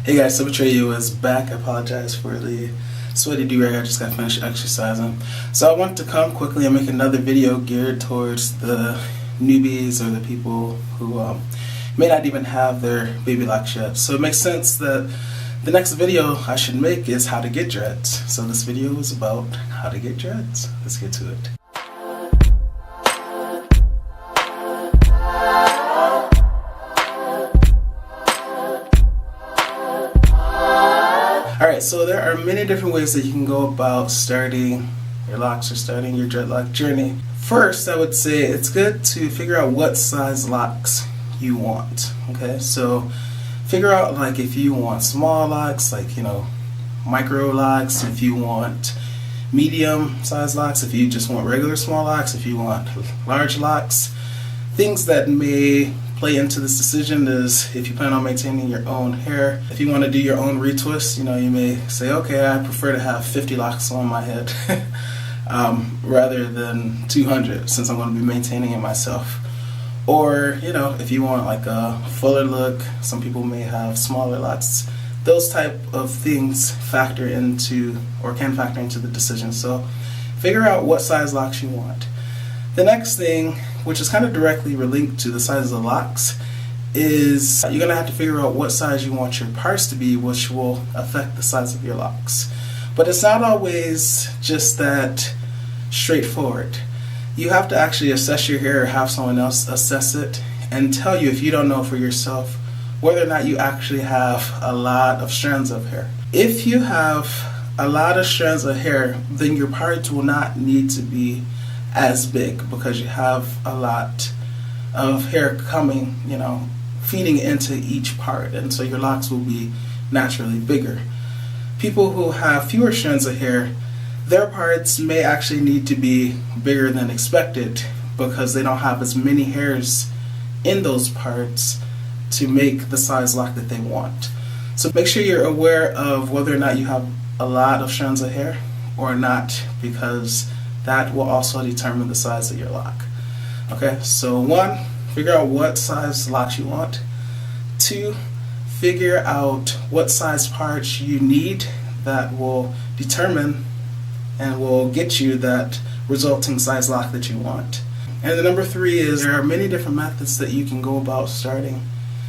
Hey guys, so you is back. I apologize for the sweaty do-rag. I just got finished exercising. So I wanted to come quickly and make another video geared towards the newbies or the people who may not even have their baby locks yet. So it makes sense that the next video I should make is how to get dreads. So this video is about how to get dreads. Let's get to it. Alright, so there are many different ways that you can go about starting your locks or starting your dreadlock journey. First, I would say it's good to figure out what size locks you want. Okay, so figure out like if you want small locks, like micro locks, if you want medium size locks, if you just want regular small locks, if you want large locks. Things that may play into this decision is if you plan on maintaining your own hair. If you want to do your own retwist, you may say, okay, I prefer to have 50 locks on my head rather than 200 since I'm going to be maintaining it myself. Or, if you want like a fuller look, some people may have smaller locks. Those type of things factor into or can factor into the decision. So figure out what size locks you want. The next thing, which is kind of directly linked to the size of the locks, is you're going to have to figure out what size you want your parts to be, which will affect the size of your locks. But it's not always just that straightforward. You have to actually assess your hair or have someone else assess it and tell you, if you don't know for yourself, whether or not you actually have a lot of strands of hair. If you have a lot of strands of hair, then your parts will not need to be as big because you have a lot of hair coming, feeding into each part, and so your locks will be naturally bigger. People who have fewer strands of hair, their parts may actually need to be bigger than expected because they don't have as many hairs in those parts to make the size lock that they want. So make sure you're aware of whether or not you have a lot of strands of hair or not, because that will also determine the size of your lock. Okay, so 1, figure out what size locks you want. 2, figure out what size parts you need that will determine and will get you that resulting size lock that you want. And the number 3 is there are many different methods that you can go about starting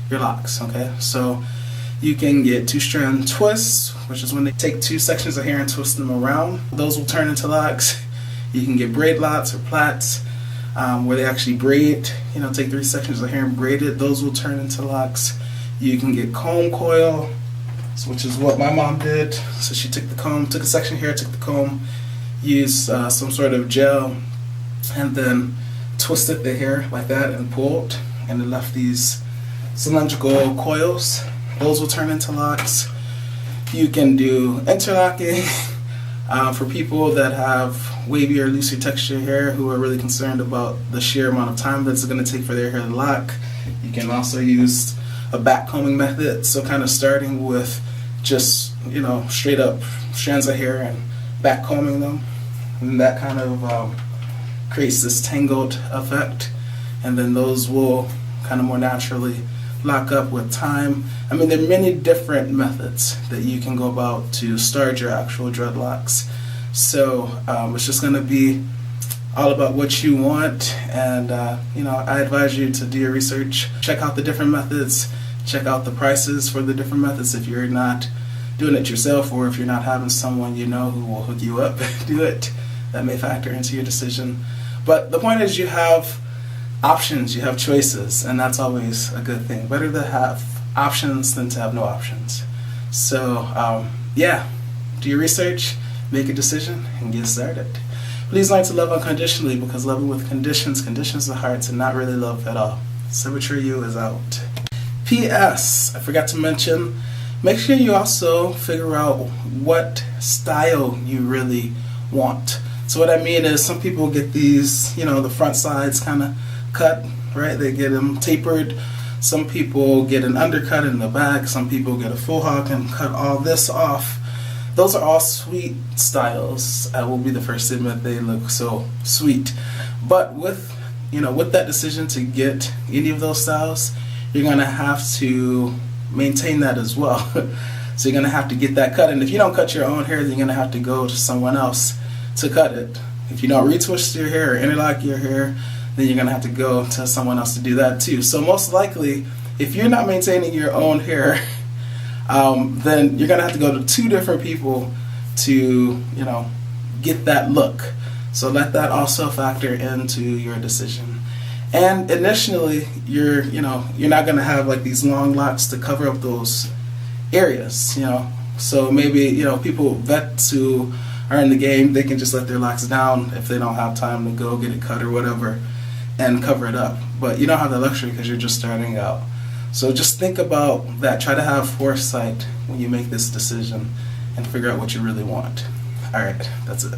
your locks. Okay, so you can get 2-strand twists, which is when they take 2 sections of hair and twist them around. Those will turn into locks. You can get braid locks or plaits, where they actually braid, take 3 sections of hair and braid it. Those will turn into locks. You can get comb coil, which is what my mom did. So she took the comb, took a section of hair, took the comb, used some sort of gel, and then twisted the hair like that and pulled, and it left these cylindrical coils. Those will turn into locks. You can do interlocking. For people that have wavy or looser texture hair who are really concerned about the sheer amount of time that's going to take for their hair to lock, you can also use a back combing method. So kind of starting with just, straight up strands of hair and back combing them. And that kind of creates this tangled effect. And then those will kind of more naturally lock up with time. I mean, there are many different methods that you can go about to start your actual dreadlocks. So it's just going to be all about what you want, and I advise you to do your research, check out the different methods, check out the prices for the different methods if you're not doing it yourself, or if you're not having someone who will hook you up and do it. That may factor into your decision. But the point is, you have options, you have choices, and that's always a good thing. Better to have options than to have no options. So do your research, make a decision, and get started. Please learn to love unconditionally, because loving with conditions the heart to not really love at all. Symmetry U is out. P.S. I forgot to mention, make sure you also figure out what style you really want. So what I mean is, some people get these, the front sides kind of cut, right? They get them tapered. Some people get an undercut in the back. Some people get a full hawk and cut all this off. Those are all sweet styles. I will be the first to admit they look so sweet. But with that decision to get any of those styles, you're gonna have to maintain that as well. So you're going to have to get that cut. And if you don't cut your own hair, then you're going to have to go to someone else to cut it. If you don't retwist your hair or interlock your hair, then you're going to have to go to someone else to do that too. So most likely, if you're not maintaining your own hair, then you're going to have to go to 2 different people to, get that look. So let that also factor into your decision. And initially, you're not going to have like these long locks to cover up those areas, So maybe, people, vets who are in the game, they can just let their locks down if they don't have time to go get it cut or whatever and cover it up. But you don't have the luxury because you're just starting out. So just think about that. Try to have foresight when you make this decision and figure out what you really want. All right, that's it.